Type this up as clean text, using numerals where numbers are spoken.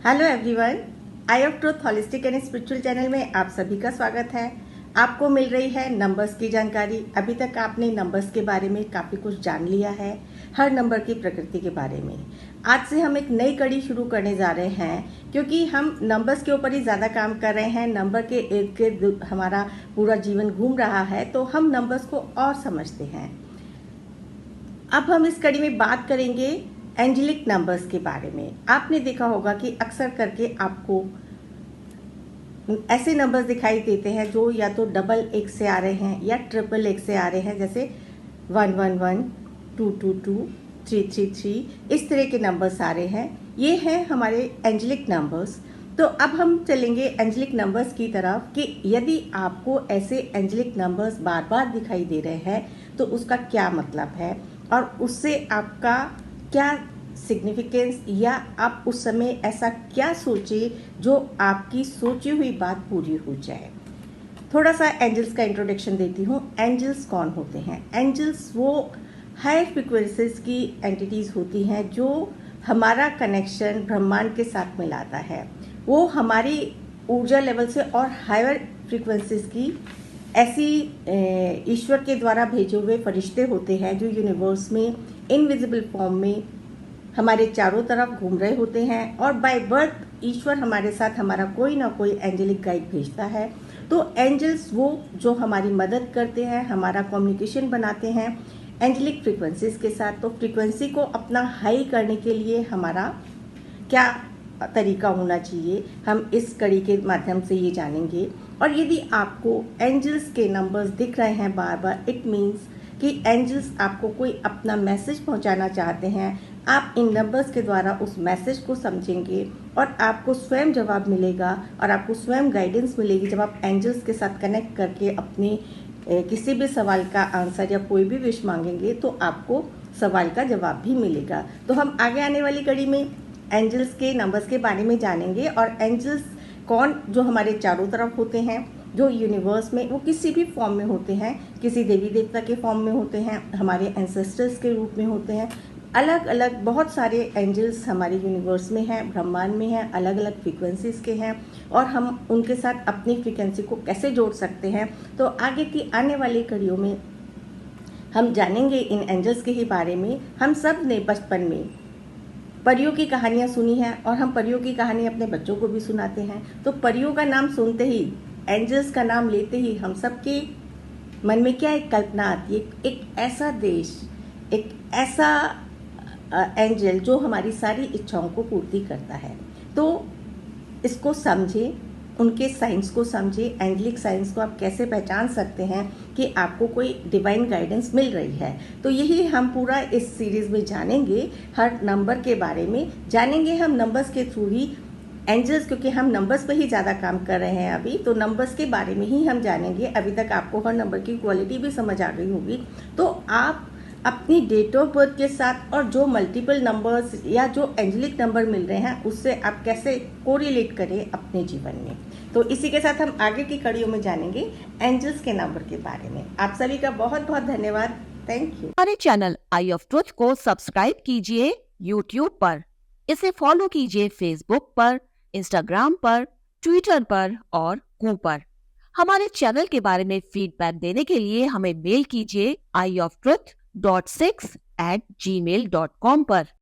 Hello everyone, I of truth holistic and spiritual channel में आप सभी का स्वागत है। आपको मिल रही है नंबर्स की जानकारी। अभी तक आपने नंबर्स के बारे में काफ़ी कुछ जान लिया है, हर नंबर की प्रकृति के बारे में। आज से हम एक नई कड़ी शुरू करने जा रहे हैं, क्योंकि हम नंबर्स के ऊपर ही ज़्यादा काम कर रहे हैं। नंबर के इर्द गिर्द हमारा पूरा जीवन घूम रहा है, तो हम नंबर्स को और समझते हैं। अब हम इस कड़ी में बात करेंगे एंजेलिक नंबर्स के बारे में। आपने देखा होगा कि अक्सर करके आपको ऐसे नंबर्स दिखाई देते हैं जो या तो डबल एक से आ रहे हैं या ट्रिपल एक से आ रहे हैं, जैसे 111, 222, 333, इस तरह के नंबर्स आ रहे हैं। ये हैं हमारे एंजेलिक नंबर्स। तो अब हम चलेंगे एंजेलिक नंबर्स की तरफ कि यदि आपको ऐसे एंजेलिक नंबर्स बार बार दिखाई दे रहे हैं तो उसका क्या मतलब है और उससे आपका क्या सिग्निफिकेंस, या आप उस समय ऐसा क्या सोचे जो आपकी सोची हुई बात पूरी हो जाए। थोड़ा सा एंजल्स का इंट्रोडक्शन देती हूँ। एंजल्स कौन होते हैं? एंजल्स वो हाई फ्रिक्वेंसीज की एंटिटीज़ होती हैं जो हमारा कनेक्शन ब्रह्मांड के साथ मिलाता है। वो हमारी ऊर्जा लेवल से और हायर फ्रिक्वेंसीज की ऐसी ईश्वर के द्वारा भेजे हुए फरिश्ते होते हैं जो यूनिवर्स में इनविजिबल फॉर्म में हमारे चारों तरफ घूम रहे होते हैं, और बाय बर्थ ईश्वर हमारे साथ हमारा कोई ना कोई एंजेलिक गाइड भेजता है। तो एंजल्स वो जो हमारी मदद करते हैं, हमारा कम्युनिकेशन बनाते हैं एंजेलिक फ्रीक्वेंसीज के साथ। तो फ्रीक्वेंसी को अपना हाई करने के लिए हमारा क्या तरीका होना चाहिए, हम इस कड़ी के माध्यम से ये जानेंगे। और यदि आपको एंजल्स के नंबर्स दिख रहे हैं बार बार, इट मीन्स कि एंजल्स आपको कोई अपना मैसेज पहुंचाना चाहते हैं। आप इन नंबर्स के द्वारा उस मैसेज को समझेंगे और आपको स्वयं जवाब मिलेगा और आपको स्वयं गाइडेंस मिलेगी। जब आप एंजल्स के साथ कनेक्ट करके अपने किसी भी सवाल का आंसर या कोई भी विश मांगेंगे तो आपको सवाल का जवाब भी मिलेगा। तो हम आगे आने वाली कड़ी में एंजल्स के नंबर्स के बारे में जानेंगे, और एंजल्स कौन जो हमारे चारों तरफ होते हैं, जो यूनिवर्स में वो किसी भी फॉर्म में होते हैं, किसी देवी देवता के फॉर्म में होते हैं, हमारे एंसेस्टर्स के रूप में होते हैं। अलग अलग बहुत सारे एंजल्स हमारे यूनिवर्स में हैं, ब्रह्मांड में हैं, अलग अलग फ्रीक्वेंसीज के हैं, और हम उनके साथ अपनी फ्रीक्वेंसी को कैसे जोड़ सकते हैं। तो आगे की आने वाली कड़ियों में हम जानेंगे इन एंजल्स के ही बारे में। हम सब ने बचपन में परियों की कहानियाँ सुनी हैं, और हम परियों की कहानी अपने बच्चों को भी सुनाते हैं। तो परियों का नाम सुनते ही, एंजल्स का नाम लेते ही हम सबके मन में क्या एक कल्पना आती है, एक ऐसा देश, एक ऐसा एंजल जो हमारी सारी इच्छाओं को पूर्ति करता है। तो इसको समझे, उनके साइंस को समझे, एंजेलिक साइंस को आप कैसे पहचान सकते हैं कि आपको कोई डिवाइन गाइडेंस मिल रही है। तो यही हम पूरा इस सीरीज में जानेंगे, हर नंबर के बारे में जानेंगे हम नंबर्स के थ्रू ही एंजल्स, क्योंकि हम नंबर्स पे ही ज़्यादा काम कर रहे हैं अभी, तो नंबर्स के बारे में ही हम जानेंगे। अभी तक आपको हर नंबर की क्वालिटी भी समझ आ गई होगी। तो आप अपनी डेट ऑफ बर्थ के साथ और जो मल्टीपल नंबर्स या जो एंजेलिक नंबर मिल रहे हैं उससे आप कैसे कोरिलेट करें अपने जीवन में। तो इसी के साथ हम आगे की कड़ियों में जानेंगे एंजल्स के नंबर के बारे में। आप सभी का बहुत बहुत धन्यवाद। Thank you. हमारे चैनल आई ऑफ ट्रुथ को सब्सक्राइब कीजिए YouTube पर, इसे फॉलो कीजिए Facebook पर, Instagram पर, Twitter पर और Google पर। हमारे चैनल के बारे में फीडबैक देने के लिए हमें मेल कीजिए ioftruth.6@gmail.com पर।